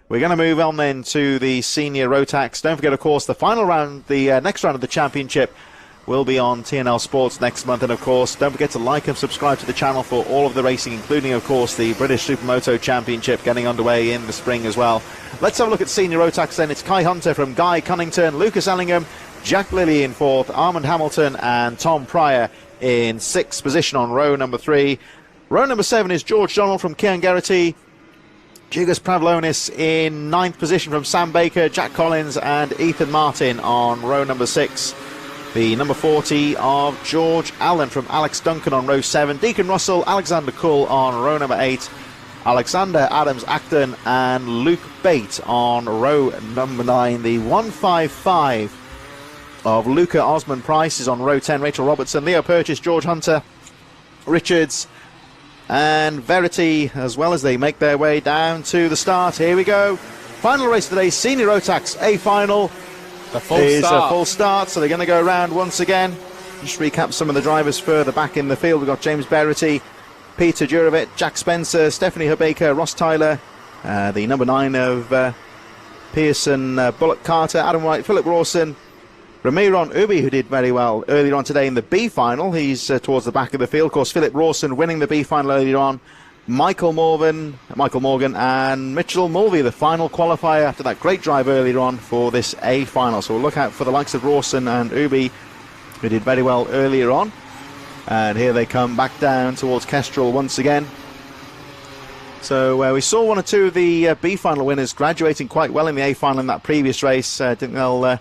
We're going to move on then to the senior Rotax. Don't forget, of course, the final round, the next round of the championship will be on TNL Sports next month. And, of course, don't forget to like and subscribe to the channel for all of the racing, including, of course, the British Supermoto Championship getting underway in the spring as well. Let's have a look at senior Rotax then. It's Kai Hunter from Guy Cunnington, Lucas Ellingham, Jack Lilly in fourth, Armand Hamilton and Tom Pryor in sixth position on row number 3. Row number 7 is George Donald from Kian Garrity, Gigas Pavlonis in ninth position from Sam Baker, Jack Collins and Ethan Martin on row number 6. The number 40 of George Allen from Alex Duncan on row 7. Deacon Russell, Alexander Kull on row number 8. Alexander Adams Acton and Luke Bate on row number 9. The 155 of Luca Osman Price is on row 10. Rachel Robertson, Leo Purchase, George Hunter, Richards and Verity, as well as they make their way down to the start. Here we go. Final race of the day, Senior Rotax A final. A full start, so they're going to go around once again. Just recap some of the drivers further back in the field. We've got James Verity, Peter Jurovic, Jack Spencer, Stephanie Herbaker, Ross Tyler, the number 9 of Pearson, Bullock Carter, Adam White, Philip Rawson, Ramiron Ubi, who did very well earlier on today in the B final. He's towards the back of the field. Of course, Philip Rawson winning the B final earlier on. Michael Morgan and Mitchell Mulvey, the final qualifier after that great drive earlier on for this A final. So we'll look out for the likes of Rawson and Ubi, who did very well earlier on. And here they come back down towards Kestrel once again. So we saw one or two of the B final winners graduating quite well in the A final in that previous race. I think they'll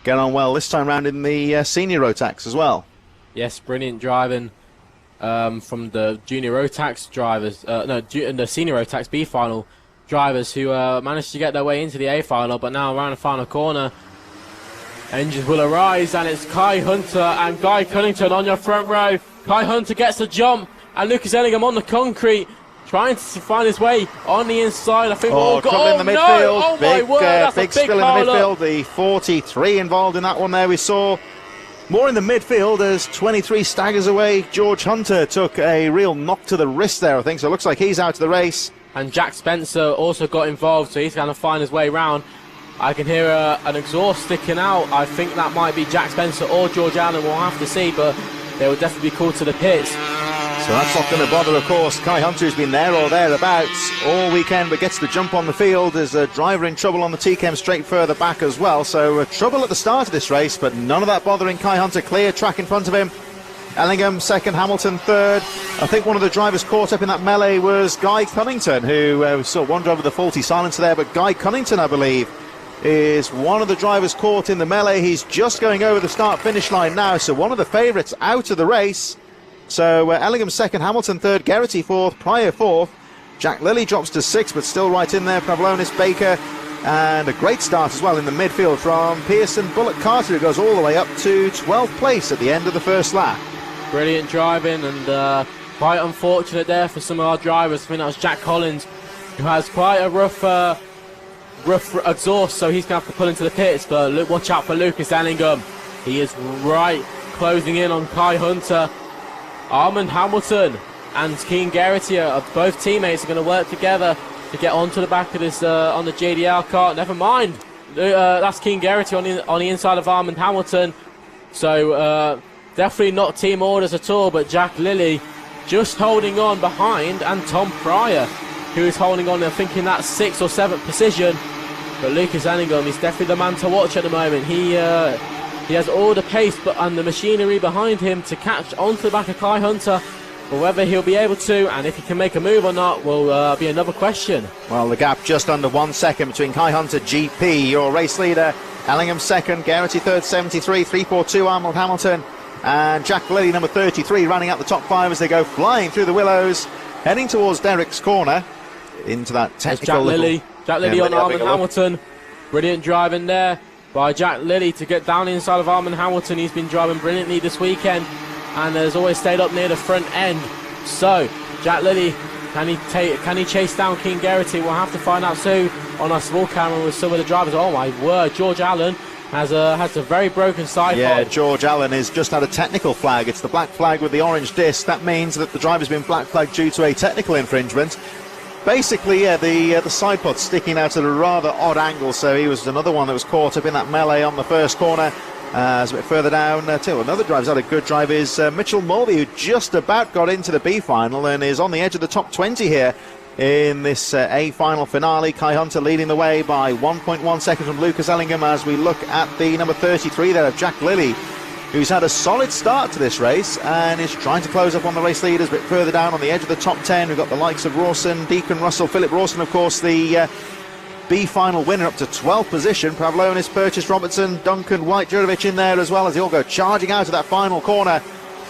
get on well this time round in the senior Rotax as well. Yes, brilliant driving from the junior Rotax drivers, the senior Rotax B final drivers who managed to get their way into the A final, but now around the final corner, engines will arise, and it's Kai Hunter and Guy Cunnington on your front row. Kai Hunter gets a jump, and Lucas Ellingham on the concrete, trying to find his way on the inside. I think trouble in the midfield. No! Oh my word, that's big a big spill in the midfield. The 43 involved in that one there. We saw more in the midfield as 23 staggers away. George Hunter took a real knock to the wrist there, I think, so it looks like he's out of the race. And Jack Spencer also got involved, so he's going to find his way round. I can hear an exhaust sticking out. I think that might be Jack Spencer or George Allen. We'll have to see, but they will definitely be called to the pits. So that's not going to bother, of course. Kai Hunter's been there or thereabouts all weekend, but gets the jump on the field. There's a driver in trouble on the T-Chem straight further back as well. So trouble at the start of this race, but none of that bothering Kai Hunter. Clear track in front of him. Ellingham second, Hamilton third. I think one of the drivers caught up in that melee was Guy Cunnington, who we saw one driver with a faulty silencer there, but Guy Cunnington, I believe, is one of the drivers caught in the melee. He's just going over the start-finish line now, so one of the favourites out of the race. So Ellingham second, Hamilton third, Garrity fourth, Pryor fourth. Jack Lilly drops to sixth, but still right in there. Pavlonis, Baker, and a great start as well in the midfield from Pearson, Bullock Carter, who goes all the way up to 12th place at the end of the first lap. Brilliant driving, and quite unfortunate there for some of our drivers. I think that was Jack Collins, who has quite a rough exhaust, so he's going to have to pull into the pits. But watch out for Lucas Ellingham. He is right closing in on Kai Hunter. Armand Hamilton and Keen Garrity, both teammates, are going to work together to get onto the back of this on the JDL kart. Never mind, that's Keen Garrity on the inside of Armand Hamilton. So definitely not team orders at all, but Jack Lilly just holding on behind, and Tom Pryor, who is holding on, I think, in that 6th or 7th position. But Lucas Ellingham is definitely the man to watch at the moment. He has all the pace and the machinery behind him to catch onto the back of Kai Hunter. But whether he'll be able to, and if he can make a move or not, will be another question. Well, the gap just under 1 second between Kai Hunter, GP, your race leader, Ellingham second, Garrity third, 73, 342, Arnold Hamilton, and Jack Lilly, number 33, running out the top 5 as they go flying through the willows, heading towards Derek's corner into that technical Jack Lilly on Armand Hamilton. Brilliant driving there by Jack Lilly to get down inside of Armand Hamilton. He's been driving brilliantly this weekend and has always stayed up near the front end. So Jack Lilly, can he chase down Keen Garrity? We'll have to find out soon on our small camera with some of the drivers. Oh my word, George Allen has a very broken side. Yeah, George Allen has just had a technical flag. It's the black flag with the orange disc. That means that the driver's been black flagged due to a technical infringement. Basically, yeah, the side pod sticking out at a rather odd angle, so he was another one that was caught up in that melee on the first corner. As a bit further down, another driver's had a good drive is Mitchell Mulvey, who just about got into the B final and is on the edge of the top 20 here in this A final finale. Kai Hunter leading the way by 1.1 seconds from Lucas Ellingham as we look at the number 33 there of Jack Lilly, who's had a solid start to this race and is trying to close up on the race leaders. A bit further down on the edge of the top 10, we've got the likes of Rawson, Deacon Russell, Philip Rawson, of course, the B final winner, up to 12th position. Pavlonis, Purchase, Robertson, Duncan, White, Jurovic in there as well as they all go charging out of that final corner.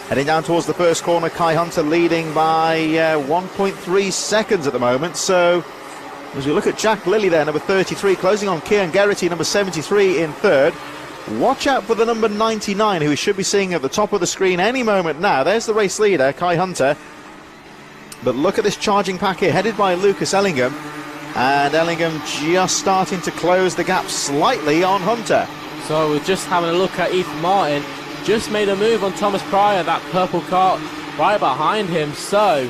Heading down towards the first corner, Kai Hunter leading by 1.3 seconds at the moment. So as we look at Jack Lilly there, number 33, closing on Kieran Geraghty, number 73 in third. Watch out for the number 99, who we should be seeing at the top of the screen any moment now. There's the race leader, Kai Hunter. But look at this charging pack here, headed by Lucas Ellingham. And Ellingham just starting to close the gap slightly on Hunter. So we're just having a look at Ethan Martin. Just made a move on Thomas Pryor, that purple kart right behind him. So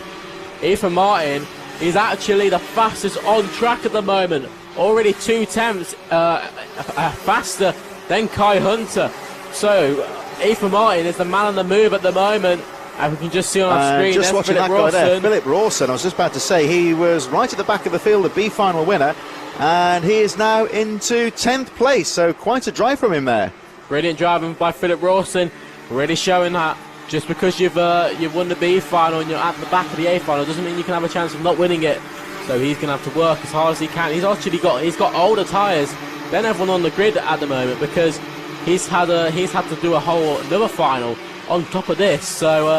Ethan Martin is actually the fastest on track at the moment. Already 2 tenths faster than Kai Hunter. So Ethan Martin is the man on the move at the moment, and we can just see on our screen just watching that guy there, Philip Rawson. I was just about to say, he was right at the back of the field, the B final winner, and he is now into 10th place, so quite a drive from him there. Brilliant driving by Philip Rawson, really showing that just because you've won the B final and you're at the back of the A final doesn't mean you can have a chance of not winning it. So he's going to have to work as hard as he can. He's actually got older tyres than everyone on the grid at the moment, because he's had to do another final on top of this. So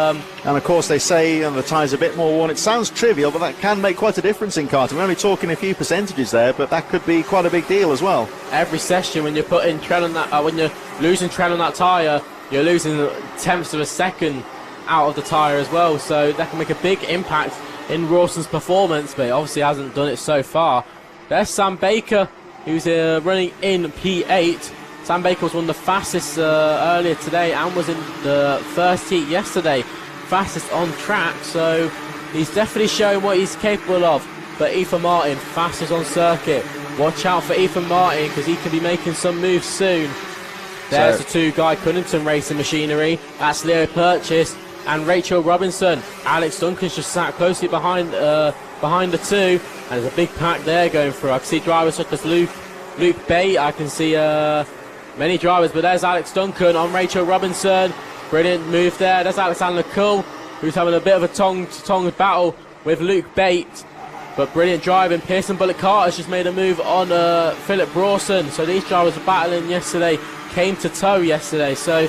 and of course they say the tyres are a bit more worn. It sounds trivial, but that can make quite a difference in karting. We're only talking a few percentages there, but that could be quite a big deal as well. Every session when you're putting tread on that, when you're losing tread on that tyre, you're losing tenths of a second out of the tyre as well. So that can make a big impact in Rawson's performance, but he obviously hasn't done it so far. There's Sam Baker, who's running in P8. Sam Baker was one of the fastest earlier today and was in the first heat yesterday, fastest on track, so he's definitely showing what he's capable of. But Ethan Martin, fastest on circuit. Watch out for Ethan Martin, because he could be making some moves soon. There's the two Guy Cunnington racing machinery. That's Leo Purchase and Rachel Robinson. Alex Duncan's just sat closely behind the two, and there's a big pack there going through. I can see drivers such as Luke Bate. I can see many drivers, but there's Alex Duncan on Rachel Robinson. Brilliant move there. There's Alexander Kuhl, who's having a bit of a tongue battle with Luke Bate. But brilliant driving. Pearson Bullock Kart has just made a move on Philip Rawson. So these drivers were battling yesterday, came to toe yesterday. So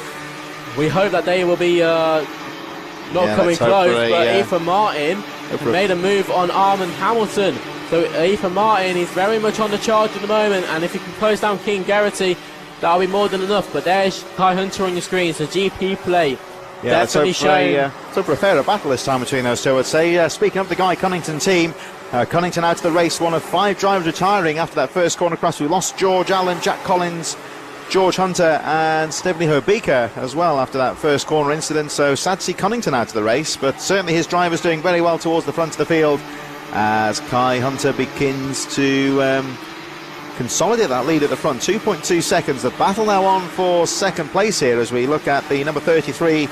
we hope that they will be not coming close. But Ethan Martin made a move on Armand Hamilton. So Ethan Martin is very much on the charge at the moment, and if he can close down King Geraghty, that'll be more than enough. But there's Kai Hunter on your screen, so GP play. Yeah, definitely showing. Let's hope for a fairer battle this time between those two, I'd say. Speaking of the Guy Cunnington team, Cunnington out of the race, one of 5 drivers retiring after that first corner crash. We lost George Allen, Jack Collins, George Hunter and Stephanie Herbika as well after that first corner incident. So sad to see Cunnington out of the race, but certainly his driver's doing very well towards the front of the field as Kai Hunter begins to consolidate that lead at the front. 2.2 seconds. The battle now on for second place here as we look at the number 33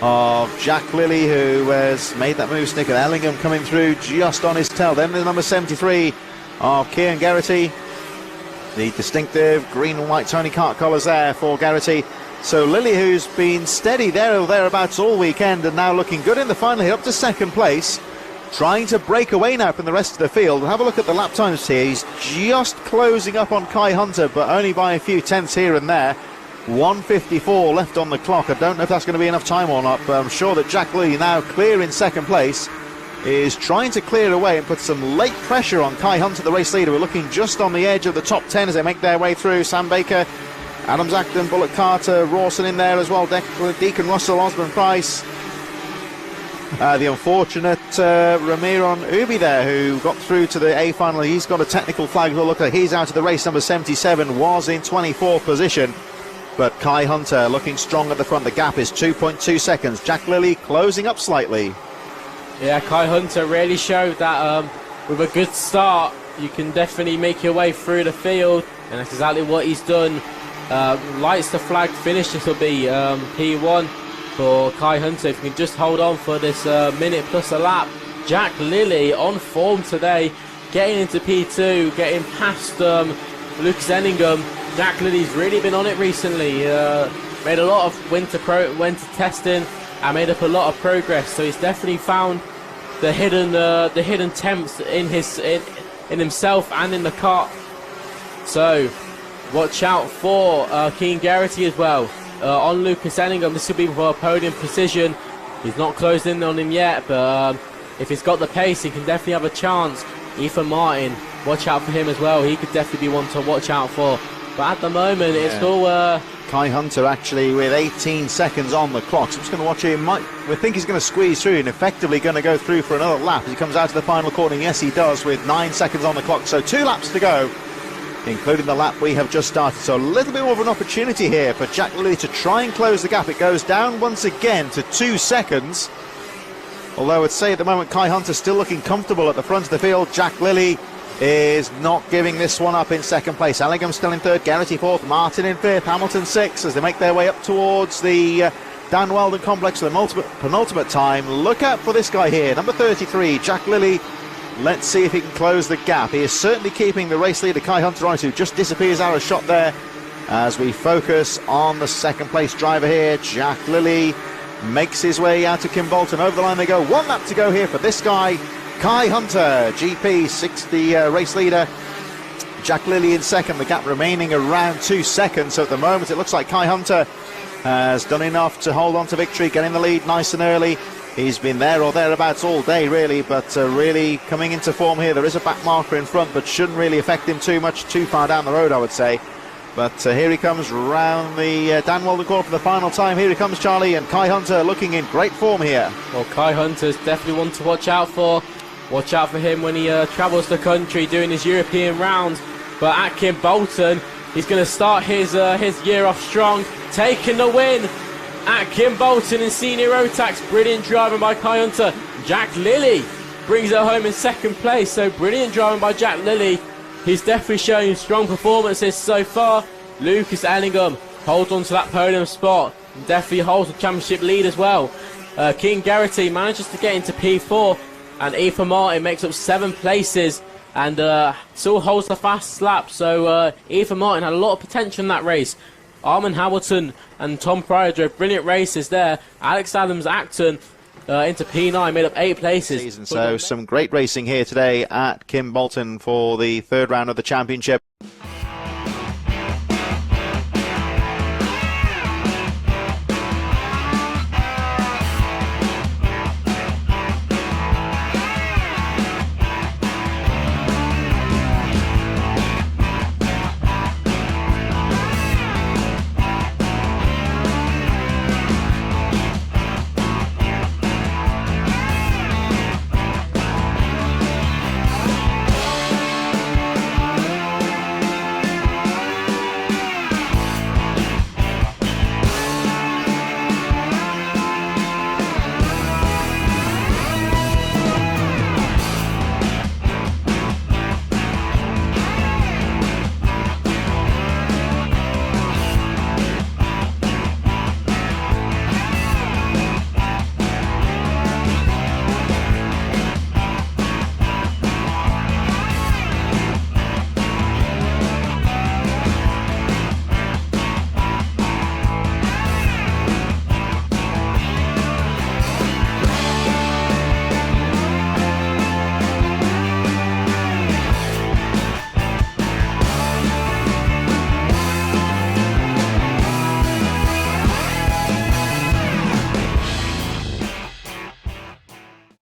of Jack Lilly, who has made that move. Snicker Ellingham coming through just on his tail. Then the number 73 of Kieran Geraghty. The distinctive green and white Tony Kart colours there for Geraghty. So Lilly, who's been steady there or thereabouts all weekend and now looking good in the final here, up to second place, trying to break away now from the rest of the field. Have a look at the lap times here. He's just closing up on Kai Hunter, but only by a few tenths here and there. 1:54 left on the clock. I don't know if that's going to be enough time or not, but I'm sure that Jack Lilly, now clear in second place, is trying to clear away and put some late pressure on Kai Hunter, the race leader. We're looking just on the edge of the top 10 as they make their way through. Sam Baker, Adam Acton, Bullock Carter, Rawson in there as well, Deacon Russell, Osborne Price. The unfortunate Ramiron Ubi there, who got through to the A final. He's got a technical flag. We'll look at, he's out of the race. Number 77 was in 24th position, but Kai Hunter looking strong at the front. The gap is 2.2 seconds. Jack Lilly closing up slightly. Yeah, Kai Hunter really showed that with a good start, you can definitely make your way through the field, and that's exactly what he's done. Lights the flag finish. This will be P1 for Kai Hunter. If you can just hold on for this minute plus a lap. Jack Lilly on form today, getting into P2, getting past Lucas Ellingham. Jack Lilly's really been on it recently. Made a lot of winter testing and made up a lot of progress. So he's definitely found the hidden temps in himself and in the kart. So watch out for Keen Garrity as well. On Lucas Ellingham, this will be for a podium position. He's not closed in on him yet, but if he's got the pace, he can definitely have a chance. Ethan Martin, watch out for him as well. He could definitely be one to watch out for. But at the moment, it's all... Kai Hunter actually with 18 seconds on the clock. So I'm just going to watch him. We think he's going to squeeze through and effectively going to go through for another lap as he comes out to the final corner. Yes, he does, with 9 seconds on the clock. So 2 laps to go, including the lap we have just started. So a little bit more of an opportunity here for Jack Lilly to try and close the gap. It goes down once again to 2 seconds. Although I'd say at the moment Kai Hunter still looking comfortable at the front of the field. Jack Lilly is not giving this one up in second place. Ellingham still in third, Garrity fourth, Martin in fifth, Hamilton sixth as they make their way up towards the Dan Weldon complex for the penultimate time. Look out for this guy here, number 33, Jack Lilly. Let's see if he can close the gap. He is certainly keeping the race leader Kai Hunter on, who just disappears out of shot there as we focus on the second place driver here. Jack Lilly makes his way out to Kim Bolton. Over the line they go. 1 lap to go here for this guy, Kai Hunter, GP 60 race leader. Jack Lilly in second, the gap remaining around 2 seconds. So at the moment it looks like Kai Hunter has done enough to hold on to victory, getting the lead nice and early. He's been there or thereabouts all day really, but really coming into form here. There is a back marker in front, but shouldn't really affect him too much, too far down the road I would say. But here he comes round the Dan Weldon corner for the final time. Here he comes, Charlie, and Kai Hunter looking in great form here. Well, Kai Hunter's definitely one to watch out for. Watch out for him when he travels the country doing his European rounds. But at Kim Bolton, he's going to start his year off strong, taking the win at Kim Bolton in senior Rotax. Brilliant driving by Kai Hunter. Jack Lilly brings it home in second place. So brilliant driving by Jack Lilly. He's definitely showing strong performances so far. Lucas Ellingham holds on to that podium spot. Definitely holds the championship lead as well. King Garrity manages to get into P4. And Ethan Martin makes up 7 places and still holds the fastest lap. So Ethan Martin had a lot of potential in that race. Armin Hamilton and Tom Pryor drove brilliant races there. Alex Adams-Acton into P9 made up 8 places. So some great racing here today at Kim Bolton for the 3rd round of the championship.